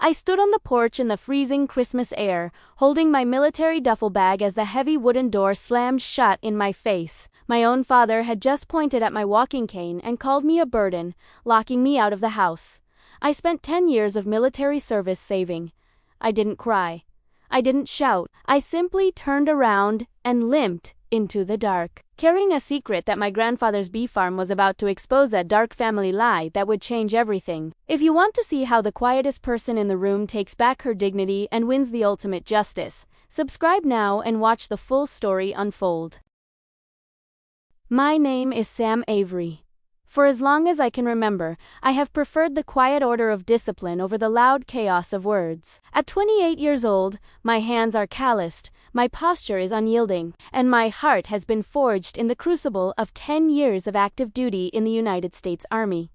I stood on the porch in the freezing Christmas air, holding my military duffel bag as the heavy wooden door slammed shut in my face. My own father had just pointed at my walking cane and called me a burden, locking me out of the house. I spent 10 years of military service saving. I didn't cry. I didn't shout. I simply turned around and limped into the dark, carrying a secret that my grandfather's bee farm was about to expose, a dark family lie that would change everything. If you want to see how the quietest person in the room takes back her dignity and wins the ultimate justice, subscribe now and watch the full story unfold. My name is Sam Avery. For as long as I can remember, I have preferred the quiet order of discipline over the loud chaos of words. At 28 years old, my hands are calloused, my posture is unyielding, and my heart has been forged in the crucible of 10 years of active duty in the United States Army.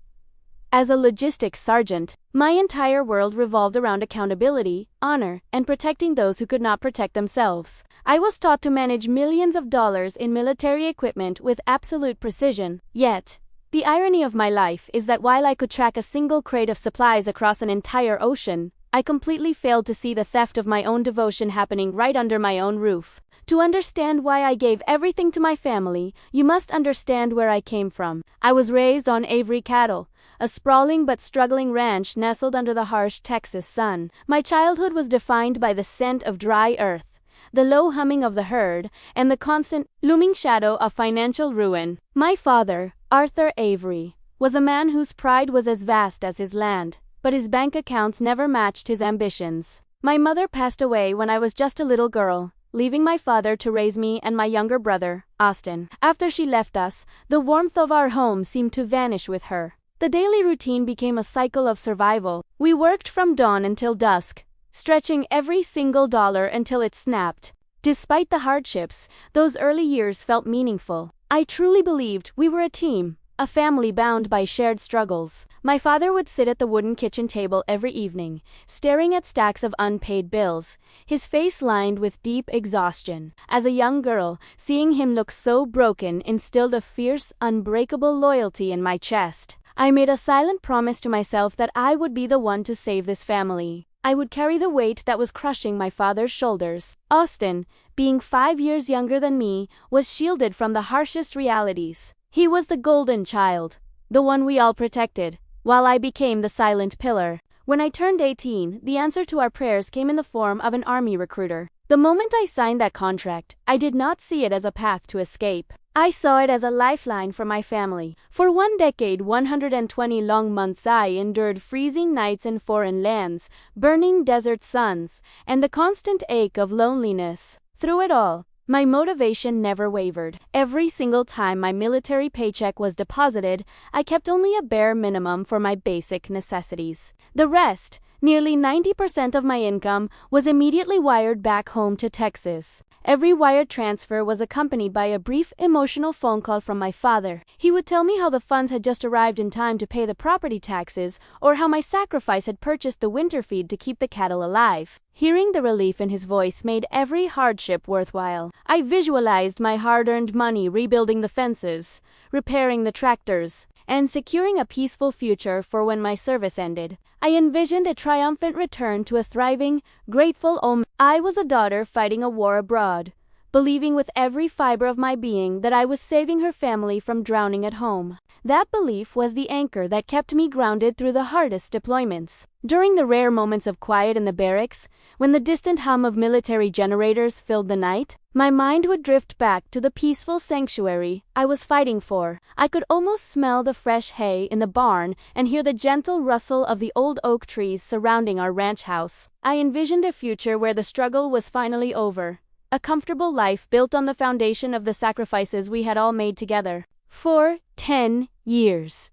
As a logistics sergeant, my entire world revolved around accountability, honor, and protecting those who could not protect themselves. I was taught to manage millions of dollars in military equipment with absolute precision. Yet, the irony of my life is that while I could track a single crate of supplies across an entire ocean, I completely failed to see the theft of my own devotion happening right under my own roof. To understand why I gave everything to my family, you must understand where I came from. I was raised on Avery cattle, a sprawling but struggling ranch nestled under the harsh Texas sun. My childhood was defined by the scent of dry earth, the low humming of the herd, and the constant, looming shadow of financial ruin. My father, Arthur Avery, was a man whose pride was as vast as his land, but his bank accounts never matched his ambitions. My mother passed away when I was just a little girl, leaving my father to raise me and my younger brother, Austin. After she left us, the warmth of our home seemed to vanish with her. The daily routine became a cycle of survival. We worked from dawn until dusk, stretching every single dollar until it snapped. Despite the hardships, those early years felt meaningful. I truly believed we were a team, a family bound by shared struggles. My father would sit at the wooden kitchen table every evening, staring at stacks of unpaid bills, his face lined with deep exhaustion. As a young girl, seeing him look so broken instilled a fierce, unbreakable loyalty in my chest. I made a silent promise to myself that I would be the one to save this family. I would carry the weight that was crushing my father's shoulders. Austin, being 5 years younger than me, was shielded from the harshest realities. He was the golden child, the one we all protected, while I became the silent pillar. When I turned 18, the answer to our prayers came in the form of an army recruiter. The moment I signed that contract, I did not see it as a path to escape. I saw it as a lifeline for my family. For 1 decade, 120 long months, I endured freezing nights in foreign lands, burning desert suns, and the constant ache of loneliness. Through it all, my motivation never wavered. Every single time my military paycheck was deposited, I kept only a bare minimum for my basic necessities. The rest, nearly 90% of my income, was immediately wired back home to Texas. Every wire transfer was accompanied by a brief, emotional phone call from my father. He would tell me how the funds had just arrived in time to pay the property taxes, or how my sacrifice had purchased the winter feed to keep the cattle alive. Hearing the relief in his voice made every hardship worthwhile. I visualized my hard-earned money rebuilding the fences, repairing the tractors, and securing a peaceful future for when my service ended. I envisioned a triumphant return to a thriving, grateful home. I was a daughter fighting a war abroad, believing with every fiber of my being that I was saving her family from drowning at home. That belief was the anchor that kept me grounded through the hardest deployments. During the rare moments of quiet in the barracks, when the distant hum of military generators filled the night, my mind would drift back to the peaceful sanctuary I was fighting for. I could almost smell the fresh hay in the barn and hear the gentle rustle of the old oak trees surrounding our ranch house. I envisioned a future where the struggle was finally over, a comfortable life built on the foundation of the sacrifices we had all made together. For 10 years.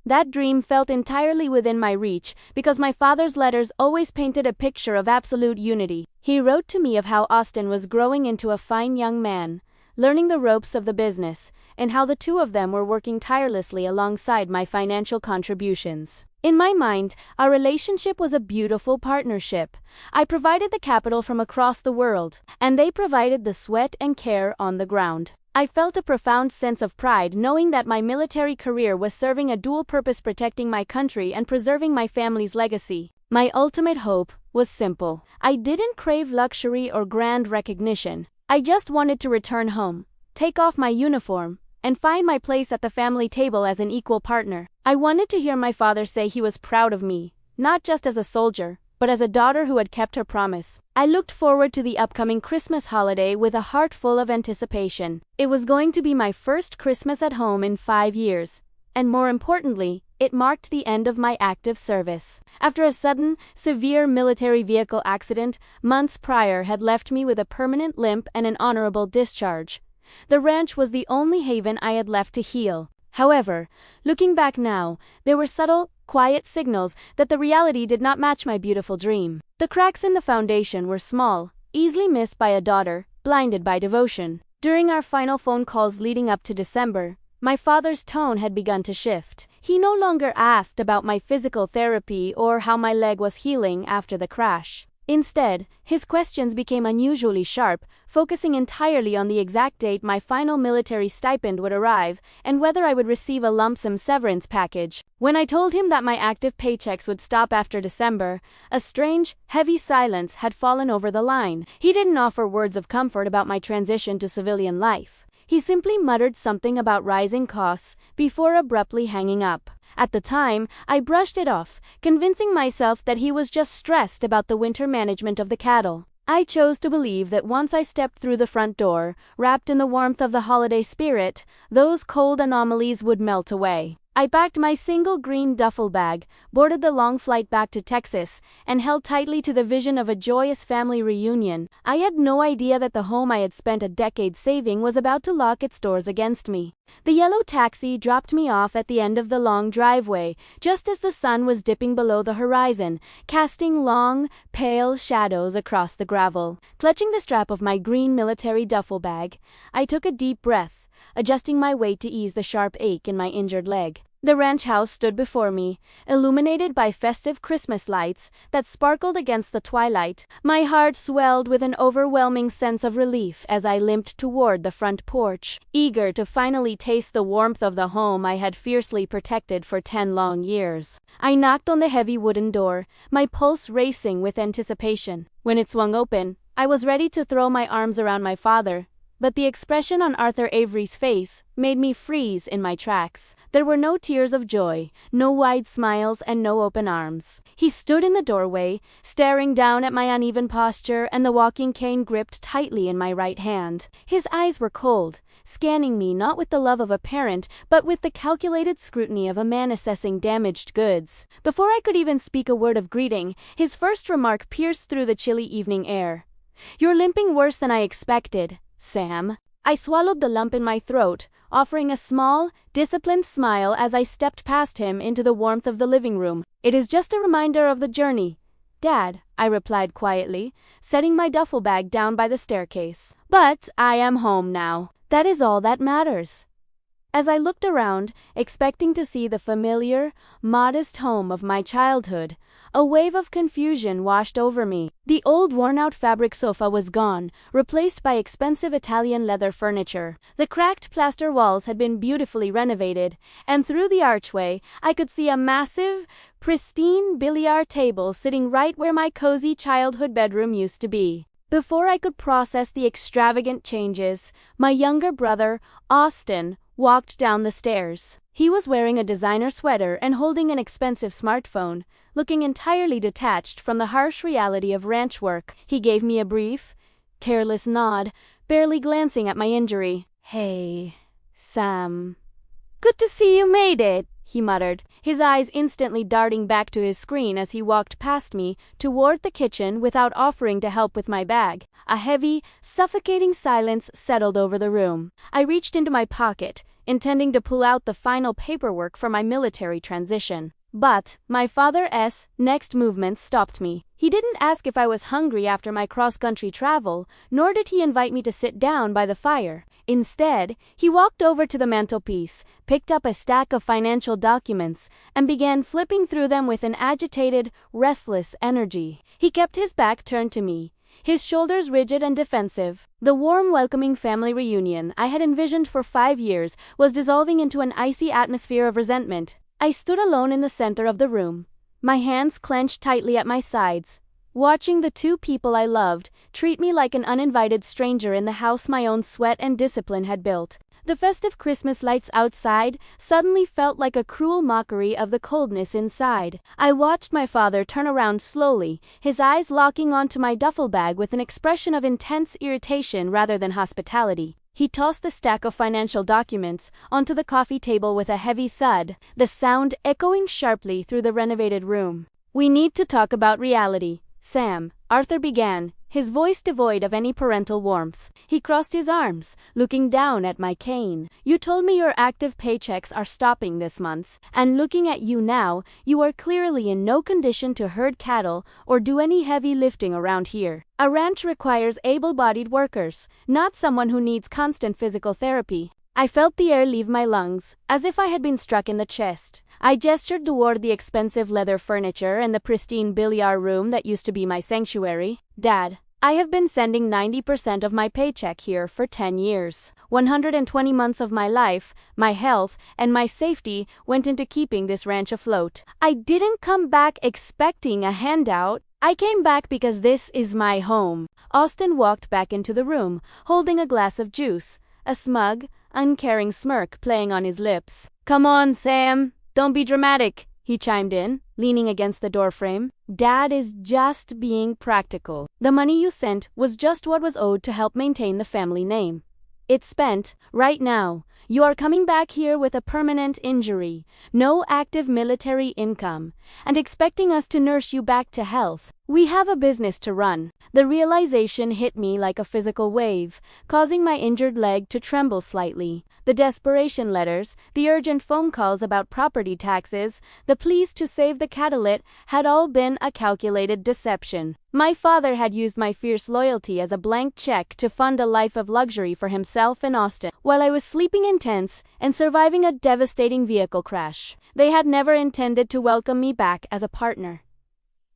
That dream felt entirely within my reach because my father's letters always painted a picture of absolute unity. He wrote to me of how Austin was growing into a fine young man, learning the ropes of the business, and how the two of them were working tirelessly alongside my financial contributions. In my mind, our relationship was a beautiful partnership. I provided the capital from across the world, and they provided the sweat and care on the ground. I felt a profound sense of pride knowing that my military career was serving a dual purpose, protecting my country and preserving my family's legacy. My ultimate hope was simple. I didn't crave luxury or grand recognition. I just wanted to return home, take off my uniform, and find my place at the family table as an equal partner. I wanted to hear my father say he was proud of me, not just as a soldier, but as a daughter who had kept her promise. I looked forward to the upcoming Christmas holiday with a heart full of anticipation. It was going to be my first Christmas at home in 5 years, and more importantly, it marked the end of my active service. After a sudden, severe military vehicle accident months prior had left me with a permanent limp and an honorable discharge, the ranch was the only haven I had left to heal. However, looking back now, there were subtle, quiet signals that the reality did not match my beautiful dream. The cracks in the foundation were small, easily missed by a daughter, blinded by devotion. During our final phone calls leading up to December, my father's tone had begun to shift. He no longer asked about my physical therapy or how my leg was healing after the crash. Instead, his questions became unusually sharp, focusing entirely on the exact date my final military stipend would arrive and whether I would receive a lump sum severance package. When I told him that my active paychecks would stop after December, a strange, heavy silence had fallen over the line. He didn't offer words of comfort about my transition to civilian life. He simply muttered something about rising costs before abruptly hanging up. At the time, I brushed it off, convincing myself that he was just stressed about the winter management of the cattle. I chose to believe that once I stepped through the front door, wrapped in the warmth of the holiday spirit, those cold anomalies would melt away. I packed my single green duffel bag, boarded the long flight back to Texas, and held tightly to the vision of a joyous family reunion. I had no idea that the home I had spent a decade saving was about to lock its doors against me. The yellow taxi dropped me off at the end of the long driveway, just as the sun was dipping below the horizon, casting long, pale shadows across the gravel. Clutching the strap of my green military duffel bag, I took a deep breath, adjusting my weight to ease the sharp ache in my injured leg. The ranch house stood before me, illuminated by festive Christmas lights that sparkled against the twilight. My heart swelled with an overwhelming sense of relief as I limped toward the front porch, eager to finally taste the warmth of the home I had fiercely protected for 10 long years. I knocked on the heavy wooden door, my pulse racing with anticipation. When it swung open, I was ready to throw my arms around my father, but the expression on Arthur Avery's face made me freeze in my tracks. There were no tears of joy, no wide smiles, and no open arms. He stood in the doorway, staring down at my uneven posture and the walking cane gripped tightly in my right hand. His eyes were cold, scanning me not with the love of a parent, but with the calculated scrutiny of a man assessing damaged goods. Before I could even speak a word of greeting, his first remark pierced through the chilly evening air. "You're limping worse than I expected, Sam." I swallowed the lump in my throat, offering a small, disciplined smile as I stepped past him into the warmth of the living room. "It is just a reminder of the journey, Dad," I replied quietly, setting my duffel bag down by the staircase. "But I am home now. That is all that matters." As I looked around, expecting to see the familiar, modest home of my childhood, a wave of confusion washed over me. The old worn-out fabric sofa was gone, replaced by expensive Italian leather furniture. The cracked plaster walls had been beautifully renovated, and through the archway, I could see a massive, pristine billiard table sitting right where my cozy childhood bedroom used to be. Before I could process the extravagant changes, my younger brother, Austin, walked down the stairs. He was wearing a designer sweater and holding an expensive smartphone, looking entirely detached from the harsh reality of ranch work. He gave me a brief, careless nod, barely glancing at my injury. "Hey, Sam. Good to see you made it," he muttered, his eyes instantly darting back to his screen as he walked past me toward the kitchen without offering to help with my bag. A heavy, suffocating silence settled over the room. I reached into my pocket, intending to pull out the final paperwork for my military transition. But my father's next movements stopped me. He didn't ask if I was hungry after my cross-country travel, nor did he invite me to sit down by the fire. Instead, he walked over to the mantelpiece, picked up a stack of financial documents, and began flipping through them with an agitated, restless energy. He kept his back turned to me, his shoulders rigid and defensive. The warm, welcoming family reunion I had envisioned for 5 years was dissolving into an icy atmosphere of resentment. I stood alone in the center of the room, my hands clenched tightly at my sides, watching the two people I loved treat me like an uninvited stranger in the house my own sweat and discipline had built. The festive Christmas lights outside suddenly felt like a cruel mockery of the coldness inside. I watched my father turn around slowly, his eyes locking onto my duffel bag with an expression of intense irritation rather than hospitality. He tossed the stack of financial documents onto the coffee table with a heavy thud, the sound echoing sharply through the renovated room. "We need to talk about reality, Sam," Arthur began, his voice devoid of any parental warmth. He crossed his arms, looking down at my cane. "You told me your active paychecks are stopping this month, and looking at you now, you are clearly in no condition to herd cattle or do any heavy lifting around here. A ranch requires able-bodied workers, not someone who needs constant physical therapy." I felt the air leave my lungs, as if I had been struck in the chest. I gestured toward the expensive leather furniture and the pristine billiard room that used to be my sanctuary. "Dad, I have been sending 90% of my paycheck here for 10 years. 120 months of my life, my health, and my safety went into keeping this ranch afloat. I didn't come back expecting a handout. I came back because this is my home." Austin walked back into the room, holding a glass of juice, a smug, uncaring smirk playing on his lips. "Come on, Sam, don't be dramatic," he chimed in, leaning against the doorframe. "Dad is just being practical. The money you sent was just what was owed to help maintain the family name. It's spent, right now. You are coming back here with a permanent injury, no active military income, and expecting us to nurse you back to health. We have a business to run." The realization hit me like a physical wave, causing my injured leg to tremble slightly. The desperation letters, the urgent phone calls about property taxes, the pleas to save the catalyst had all been a calculated deception. My father had used my fierce loyalty as a blank check to fund a life of luxury for himself and Austin, while I was sleeping in tents and surviving a devastating vehicle crash. They had never intended to welcome me back as a partner.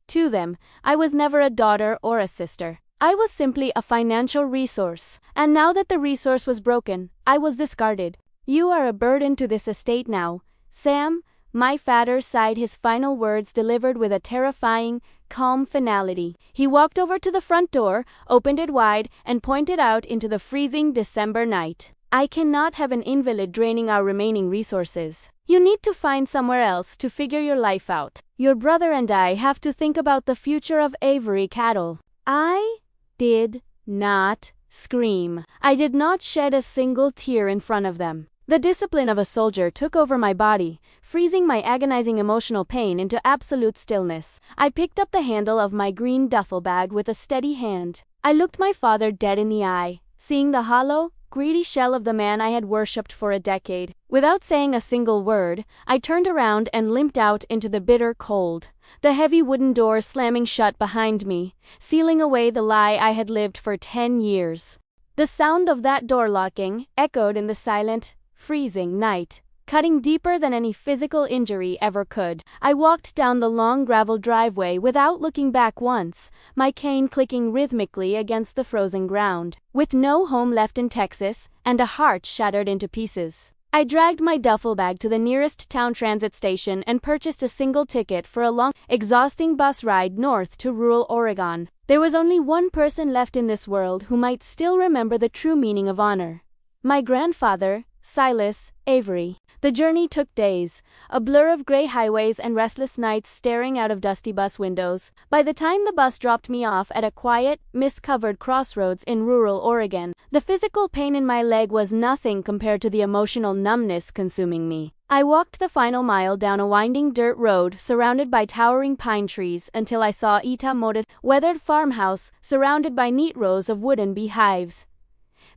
To them, I was never a daughter or a sister. I was simply a financial resource, and now that the resource was broken, I was discarded. "You are a burden to this estate now, Sam," my father sighed, his final words delivered with a terrifying, calm finality. He walked over to the front door, opened it wide, and pointed out into the freezing December night. "I cannot have an invalid draining our remaining resources. You need to find somewhere else to figure your life out. Your brother and I have to think about the future of Avery cattle." I did not scream. I did not shed a single tear in front of them. The discipline of a soldier took over my body, freezing my agonizing emotional pain into absolute stillness. I picked up the handle of my green duffel bag with a steady hand. I looked my father dead in the eye, seeing the hollow, greedy shell of the man I had worshipped for a decade. Without saying a single word, I turned around and limped out into the bitter cold, the heavy wooden door slamming shut behind me, sealing away the lie I had lived for 10 years. The sound of that door locking echoed in the silent, freezing night, cutting deeper than any physical injury ever could. I walked down the long gravel driveway without looking back once, my cane clicking rhythmically against the frozen ground. With no home left in Texas, and a heart shattered into pieces, I dragged my duffel bag to the nearest town transit station and purchased a single ticket for a long, exhausting bus ride north to rural Oregon. There was only one person left in this world who might still remember the true meaning of honor: my grandfather, Silas Avery. The journey took days, a blur of gray highways and restless nights staring out of dusty bus windows. By the time the bus dropped me off at a quiet, mist-covered crossroads in rural Oregon, the physical pain in my leg was nothing compared to the emotional numbness consuming me. I walked the final mile down a winding dirt road surrounded by towering pine trees until I saw Ita's weathered farmhouse surrounded by neat rows of wooden beehives.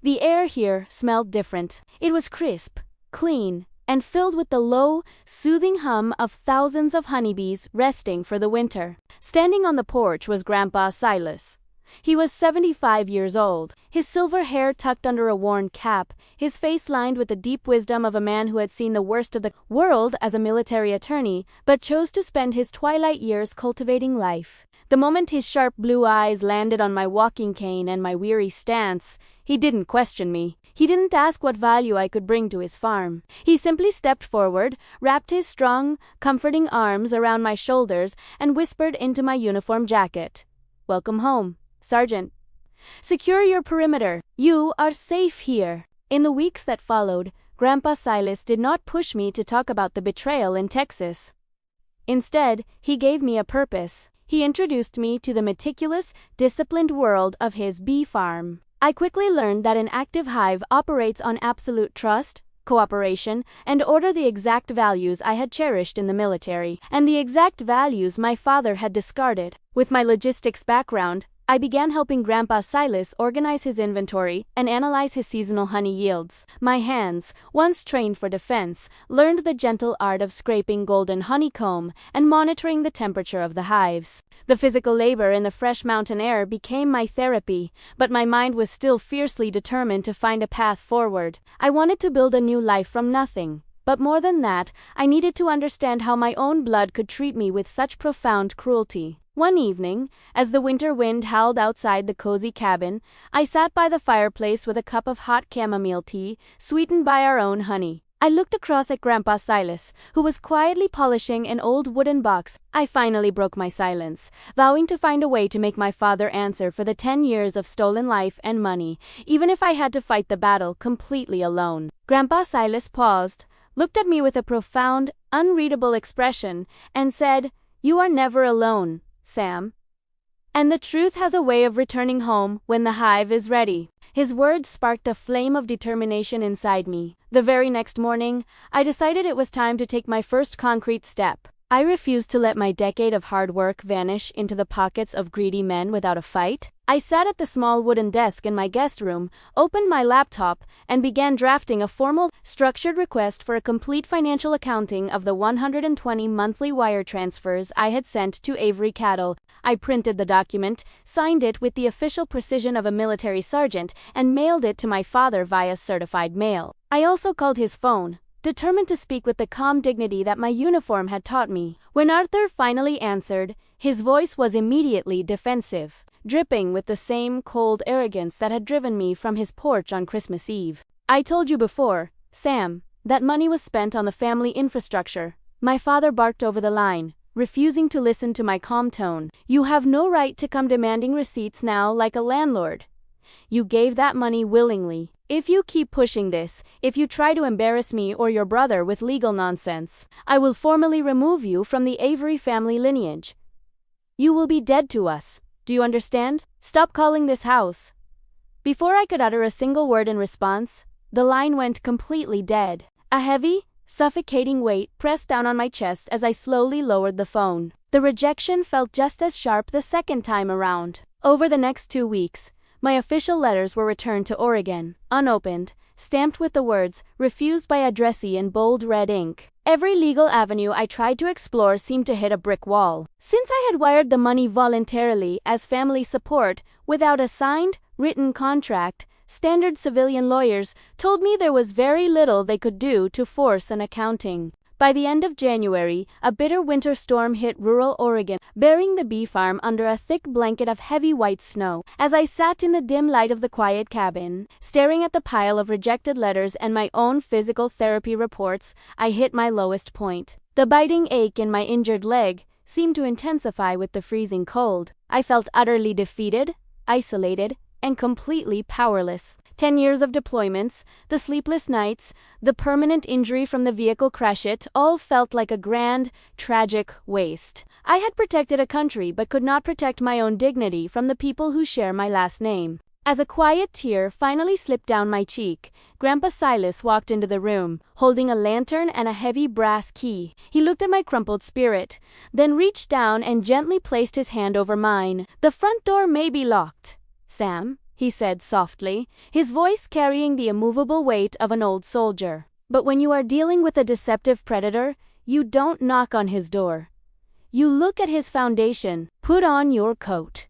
The air here smelled different. It was crisp, clean, and filled with the low, soothing hum of thousands of honeybees resting for the winter. Standing on the porch was Grandpa Silas. He was 75 years old, his silver hair tucked under a worn cap, his face lined with the deep wisdom of a man who had seen the worst of the world as a military attorney, but chose to spend his twilight years cultivating life. The moment his sharp blue eyes landed on my walking cane and my weary stance, he didn't question me. He didn't ask what value I could bring to his farm. He simply stepped forward, wrapped his strong, comforting arms around my shoulders, and whispered into my uniform jacket. "Welcome home, Sergeant. Secure your perimeter. You are safe here." In the weeks that followed, Grandpa Silas did not push me to talk about the betrayal in Texas. Instead, he gave me a purpose. He introduced me to the meticulous, disciplined world of his bee farm. I quickly learned that an active hive operates on absolute trust, cooperation, and order, the exact values I had cherished in the military, and the exact values my father had discarded. With my logistics background, I began helping Grandpa Silas organize his inventory and analyze his seasonal honey yields. My hands, once trained for defense, learned the gentle art of scraping golden honeycomb and monitoring the temperature of the hives. The physical labor in the fresh mountain air became my therapy, but my mind was still fiercely determined to find a path forward. I wanted to build a new life from nothing. But more than that, I needed to understand how my own blood could treat me with such profound cruelty. One evening, as the winter wind howled outside the cozy cabin, I sat by the fireplace with a cup of hot chamomile tea, sweetened by our own honey. I looked across at Grandpa Silas, who was quietly polishing an old wooden box. I finally broke my silence, vowing to find a way to make my father answer for the 10 years of stolen life and money, even if I had to fight the battle completely alone. Grandpa Silas paused, looked at me with a profound, unreadable expression, and said, "You are never alone, Sam. And the truth has a way of returning home when the hive is ready." His words sparked a flame of determination inside me. The very next morning, I decided it was time to take my first concrete step. I refused to let my decade of hard work vanish into the pockets of greedy men without a fight. I sat at the small wooden desk in my guest room, opened my laptop, and began drafting a formal, structured request for a complete financial accounting of the 120 monthly wire transfers I had sent to Avery Cattle. I printed the document, signed it with the official precision of a military sergeant, and mailed it to my father via certified mail. I also called his phone, determined to speak with the calm dignity that my uniform had taught me. When Arthur finally answered, his voice was immediately defensive, dripping with the same cold arrogance that had driven me from his porch on Christmas Eve. "I told you before, Sam, that money was spent on the family infrastructure." My father barked over the line, refusing to listen to my calm tone. "You have no right to come demanding receipts now like a landlord. You gave that money willingly. If you keep pushing this, if you try to embarrass me or your brother with legal nonsense, I will formally remove you from the Avery family lineage. You will be dead to us. Do you understand? Stop calling this house." Before I could utter a single word in response, the line went completely dead. A heavy, suffocating weight pressed down on my chest as I slowly lowered the phone. The rejection felt just as sharp the second time around. Over the next 2 weeks, my official letters were returned to Oregon, unopened, stamped with the words, "Refused by addressee" in bold red ink. Every legal avenue I tried to explore seemed to hit a brick wall. Since I had wired the money voluntarily as family support, without a signed, written contract, standard civilian lawyers told me there was very little they could do to force an accounting. By the end of January, a bitter winter storm hit rural Oregon, burying the bee farm under a thick blanket of heavy white snow. As I sat in the dim light of the quiet cabin, staring at the pile of rejected letters and my own physical therapy reports, I hit my lowest point. The biting ache in my injured leg seemed to intensify with the freezing cold. I felt utterly defeated, isolated, and completely powerless. 10 years of deployments, the sleepless nights, the permanent injury from the vehicle crash, it all felt like a grand, tragic waste. I had protected a country but could not protect my own dignity from the people who share my last name. As a quiet tear finally slipped down my cheek, Grandpa Silas walked into the room, holding a lantern and a heavy brass key. He looked at my crumpled spirit, then reached down and gently placed his hand over mine. "The front door may be locked, Sam," he said softly, his voice carrying the immovable weight of an old soldier. "But when you are dealing with a deceptive predator, you don't knock on his door. You look at his foundation. Put on your coat.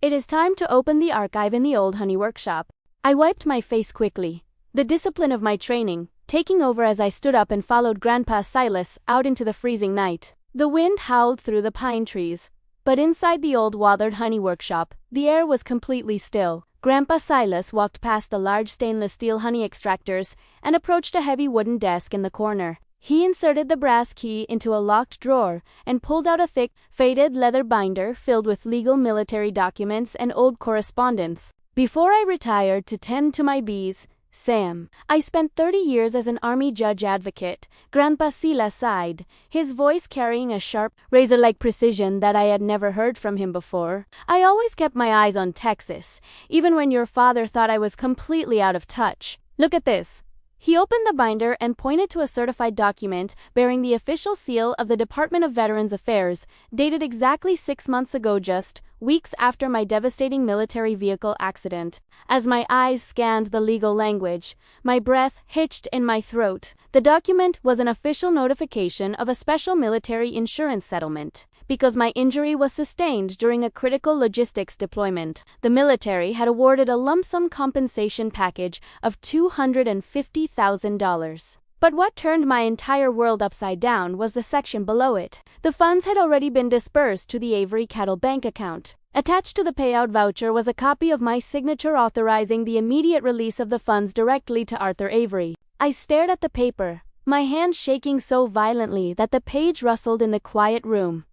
It is time to open the archive in the old honey workshop." I wiped my face quickly, the discipline of my training taking over as I stood up and followed Grandpa Silas out into the freezing night. The wind howled through the pine trees, but inside the old watered honey workshop, the air was completely still. Grandpa Silas walked past the large stainless steel honey extractors and approached a heavy wooden desk in the corner. He inserted the brass key into a locked drawer and pulled out a thick, faded leather binder filled with legal military documents and old correspondence. Before I retired to tend to my bees, Sam, I spent 30 years as an army judge advocate. Grandpa Silas sighed, his voice carrying a sharp, razor-like precision that I had never heard from him before. I always kept my eyes on Texas, even when your father thought I was completely out of touch. Look at this. He opened the binder and pointed to a certified document bearing the official seal of the Department of Veterans Affairs, dated exactly 6 months ago, just weeks after my devastating military vehicle accident. As my eyes scanned the legal language, my breath hitched in my throat. The document was an official notification of a special military insurance settlement. Because my injury was sustained during a critical logistics deployment, the military had awarded a lump sum compensation package of $250,000. But what turned my entire world upside down was the section below it. The funds had already been dispersed to the Avery Cattle Bank account. Attached to the payout voucher was a copy of my signature authorizing the immediate release of the funds directly to Arthur Avery. I stared at the paper, my hand shaking so violently that the page rustled in the quiet room.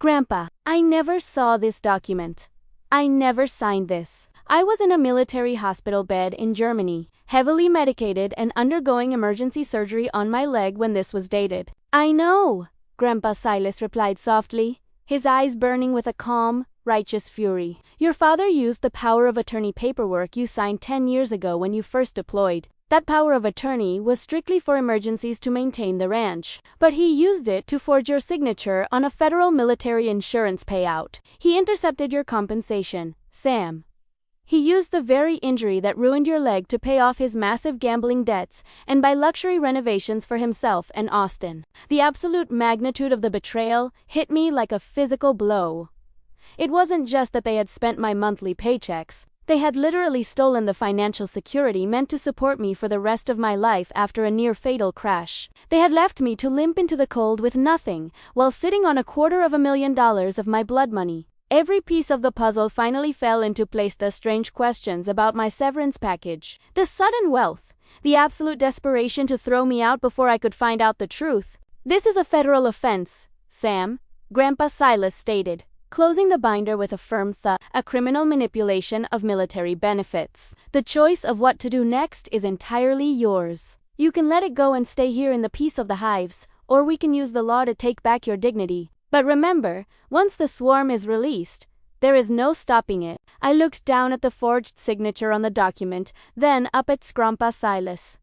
Grandpa, I never saw this document. I never signed this. I was in a military hospital bed in Germany, heavily medicated and undergoing emergency surgery on my leg when this was dated. I know, Grandpa Silas replied softly, his eyes burning with a calm, righteous fury. Your father used the power of attorney paperwork you signed 10 years ago when you first deployed. That power of attorney was strictly for emergencies to maintain the ranch, but he used it to forge your signature on a federal military insurance payout. He intercepted your compensation, Sam. He used the very injury that ruined your leg to pay off his massive gambling debts and buy luxury renovations for himself and Austin. The absolute magnitude of the betrayal hit me like a physical blow. It wasn't just that they had spent my monthly paychecks. They had literally stolen the financial security meant to support me for the rest of my life after a near-fatal crash. They had left me to limp into the cold with nothing, while sitting on $250,000 of my blood money. Every piece of the puzzle finally fell into place. The strange questions about my severance package, the sudden wealth, the absolute desperation to throw me out before I could find out the truth. This is a federal offense, Sam, Grandpa Silas stated, closing the binder with a firm thud. A criminal manipulation of military benefits. The choice of what to do next is entirely yours. You can let it go and stay here in the peace of the hives, or we can use the law to take back your dignity. But remember, once the swarm is released, there is no stopping it. I looked down at the forged signature on the document, then up at Grandpa Silas.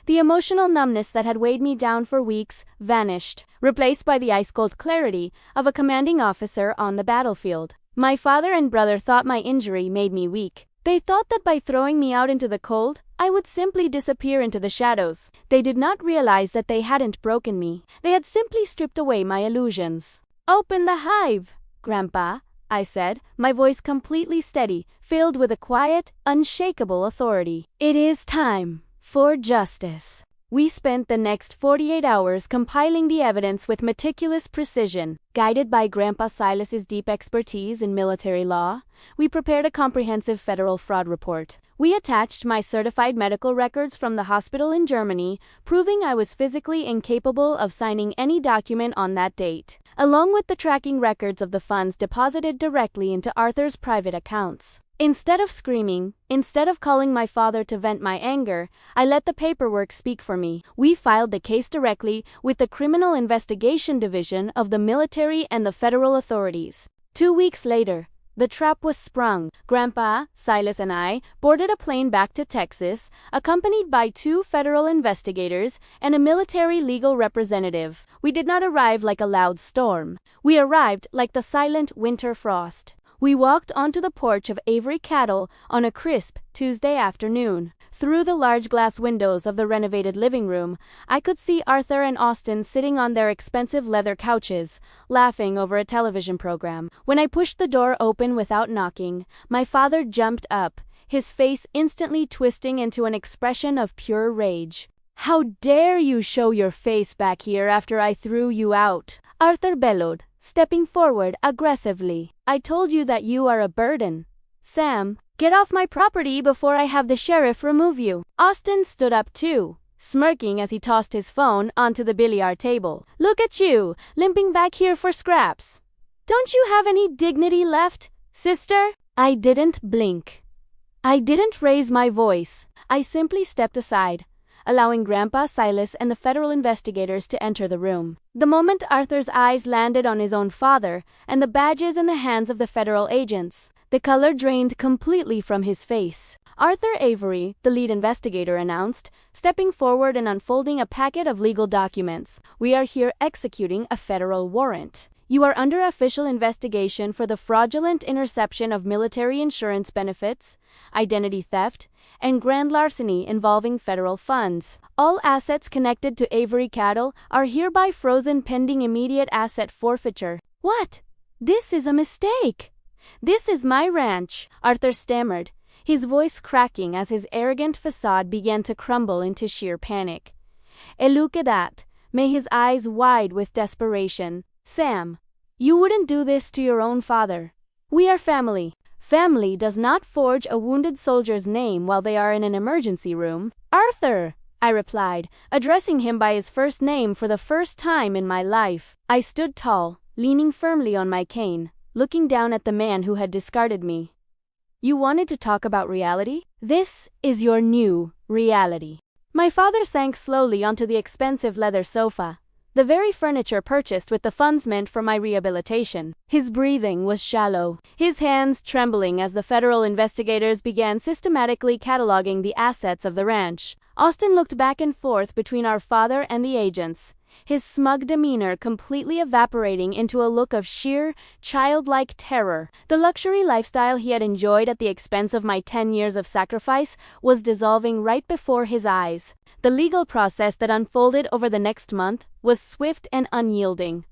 The emotional numbness that had weighed me down for weeks vanished, replaced by the ice-cold clarity of a commanding officer on the battlefield. My father and brother thought my injury made me weak. They thought that by throwing me out into the cold, I would simply disappear into the shadows. They did not realize that they hadn't broken me. They had simply stripped away my illusions. "Open the hive, Grandpa," I said, my voice completely steady, filled with a quiet, unshakable authority. "It is time for justice." We spent the next 48 hours compiling the evidence with meticulous precision. Guided by Grandpa Silas's deep expertise in military law, we prepared a comprehensive federal fraud report. We attached my certified medical records from the hospital in Germany, proving I was physically incapable of signing any document on that date, along with the tracking records of the funds deposited directly into Arthur's private accounts. Instead of screaming, instead of calling my father to vent my anger, I let the paperwork speak for me. We filed the case directly with the Criminal Investigation Division of the military and the federal authorities. 2 weeks later, the trap was sprung. Grandpa, Silas, and I boarded a plane back to Texas, accompanied by 2 federal investigators and a military legal representative. We did not arrive like a loud storm. We arrived like the silent winter frost. We walked onto the porch of Avery Cattle on a crisp Tuesday afternoon. Through the large glass windows of the renovated living room, I could see Arthur and Austin sitting on their expensive leather couches, laughing over a television program. When I pushed the door open without knocking, my father jumped up, his face instantly twisting into an expression of pure rage. "How dare you show your face back here after I threw you out?" Arthur bellowed, stepping forward aggressively. "I told you that you are a burden, Sam." Get off my property before I have the sheriff remove you. Austin stood up too, smirking as he tossed his phone onto the billiard table. Look at you, limping back here for scraps. Don't you have any dignity left, sister? I didn't blink. I didn't raise my voice. I simply stepped aside, allowing Grandpa Silas and the federal investigators to enter the room. The moment Arthur's eyes landed on his own father and the badges in the hands of the federal agents, the color drained completely from his face. Arthur Avery, the lead investigator, announced, stepping forward and unfolding a packet of legal documents. We are here executing a federal warrant. You are under official investigation for the fraudulent interception of military insurance benefits, identity theft, and grand larceny involving federal funds. All assets connected to Avery Cattle are hereby frozen pending immediate asset forfeiture. What? This is a mistake. This is my ranch, Arthur stammered, his voice cracking as his arrogant facade began to crumble into sheer panic. Look at that, may his eyes wide with desperation. Sam, you wouldn't do this to your own father. We are family. Family does not forge a wounded soldier's name while they are in an emergency room. Arthur, I replied, addressing him by his first name for the first time in my life. I stood tall, leaning firmly on my cane, looking down at the man who had discarded me. You wanted to talk about reality? This is your new reality. My father sank slowly onto the expensive leather sofa, the very furniture purchased with the funds meant for my rehabilitation. His breathing was shallow, his hands trembling as the federal investigators began systematically cataloging the assets of the ranch. Austin looked back and forth between our father and the agents, his smug demeanor completely evaporating into a look of sheer, childlike terror. The luxury lifestyle he had enjoyed at the expense of my 10 years of sacrifice was dissolving right before his eyes. The legal process that unfolded over the next month was swift and unyielding,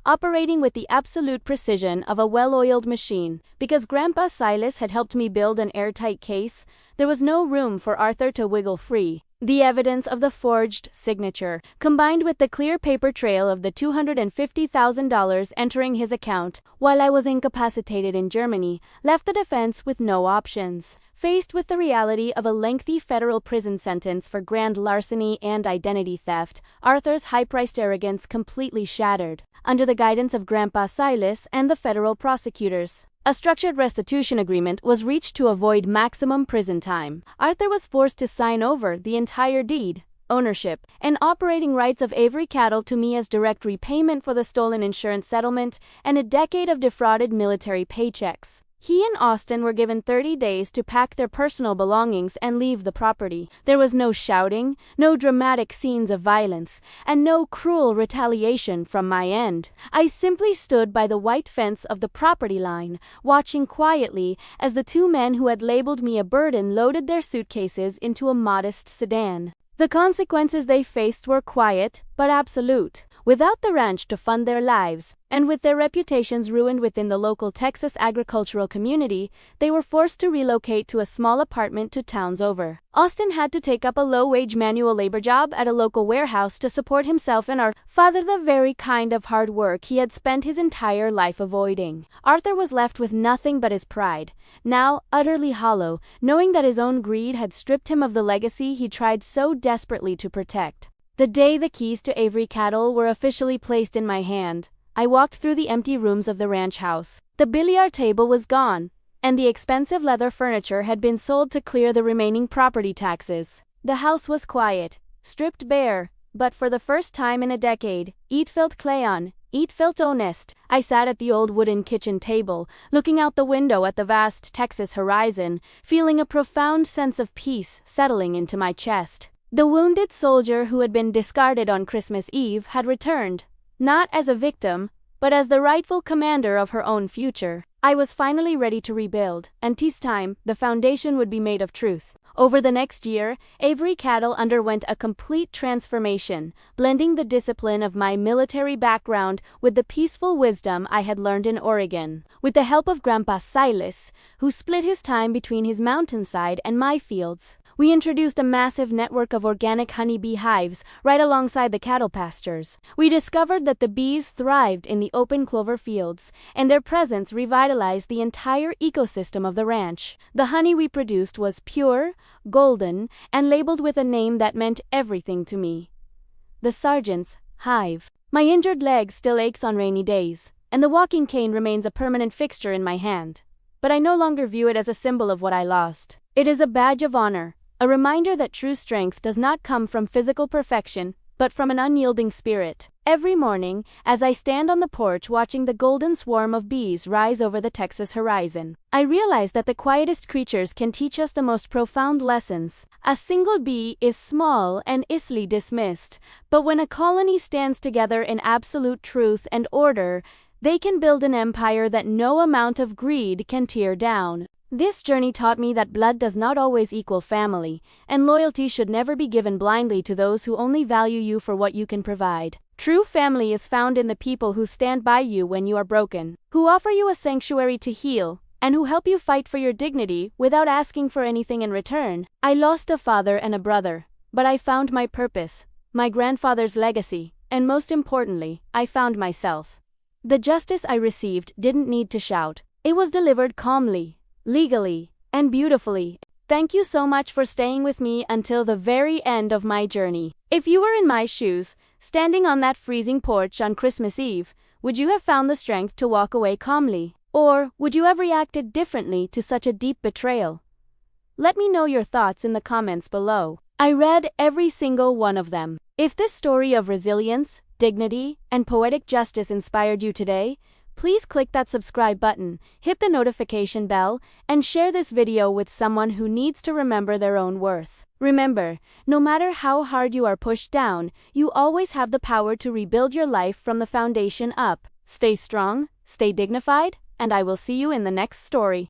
operating with the absolute precision of a well-oiled machine. Because Grandpa Silas had helped me build an airtight case, there was no room for Arthur to wiggle free. The evidence of the forged signature, combined with the clear paper trail of the $250,000 entering his account while I was incapacitated in Germany, left the defense with no options. Faced with the reality of a lengthy federal prison sentence for grand larceny and identity theft, Arthur's high-priced arrogance completely shattered. Under the guidance of Grandpa Silas and the federal prosecutors, a structured restitution agreement was reached to avoid maximum prison time. Arthur was forced to sign over the entire deed, ownership, and operating rights of Avery Cattle to me as direct repayment for the stolen insurance settlement and a decade of defrauded military paychecks. He and Austin were given 30 days to pack their personal belongings and leave the property. There was no shouting, no dramatic scenes of violence, and no cruel retaliation from my end. I simply stood by the white fence of the property line, watching quietly as the two men who had labeled me a burden loaded their suitcases into a modest sedan. The consequences they faced were quiet, but absolute. Without the ranch to fund their lives, and with their reputations ruined within the local Texas agricultural community, they were forced to relocate to a small apartment 2 towns over. Austin had to take up a low-wage manual labor job at a local warehouse to support himself and our father, the very kind of hard work he had spent his entire life avoiding. Arthur was left with nothing but his pride, now utterly hollow, knowing that his own greed had stripped him of the legacy he tried so desperately to protect. The day the keys to Avery Cattle were officially placed in my hand, I walked through the empty rooms of the ranch house. The billiard table was gone, and the expensive leather furniture had been sold to clear the remaining property taxes. The house was quiet, stripped bare, but for the first time in a decade, it felt clean, it felt honest. I sat at the old wooden kitchen table, looking out the window at the vast Texas horizon, feeling a profound sense of peace settling into my chest. The wounded soldier who had been discarded on Christmas Eve had returned, not as a victim, but as the rightful commander of her own future. I was finally ready to rebuild, and this time, the foundation would be made of truth. Over the next year, Avery Cattle underwent a complete transformation, blending the discipline of my military background with the peaceful wisdom I had learned in Oregon. With the help of Grandpa Silas, who split his time between his mountainside and my fields, We introduced a massive network of organic honeybee hives right alongside the cattle pastures. We discovered that the bees thrived in the open clover fields, and their presence revitalized the entire ecosystem of the ranch. The honey we produced was pure, golden, and labeled with a name that meant everything to me: the Sergeant's Hive. My injured leg still aches on rainy days, and the walking cane remains a permanent fixture in my hand. But I no longer view it as a symbol of what I lost. It is a badge of honor, a reminder that true strength does not come from physical perfection, but from an unyielding spirit. Every morning, as I stand on the porch watching the golden swarm of bees rise over the Texas horizon, I realize that the quietest creatures can teach us the most profound lessons. A single bee is small and easily dismissed, but when a colony stands together in absolute truth and order, they can build an empire that no amount of greed can tear down. This journey taught me that blood does not always equal family, and loyalty should never be given blindly to those who only value you for what you can provide. True family is found in the people who stand by you when you are broken, who offer you a sanctuary to heal, and who help you fight for your dignity without asking for anything in return. I lost a father and a brother, but I found my purpose, my grandfather's legacy, and most importantly, I found myself. The justice I received didn't need to shout. It was delivered calmly, legally, and beautifully. Thank you so much for staying with me until the very end of my journey. If you were in my shoes, standing on that freezing porch on Christmas Eve, would you have found the strength to walk away calmly? Or would you have reacted differently to such a deep betrayal? Let me know your thoughts in the comments below. I read every single one of them. If this story of resilience, dignity, and poetic justice inspired you today, please click that subscribe button, hit the notification bell, and share this video with someone who needs to remember their own worth. Remember, no matter how hard you are pushed down, you always have the power to rebuild your life from the foundation up. Stay strong, stay dignified, and I will see you in the next story.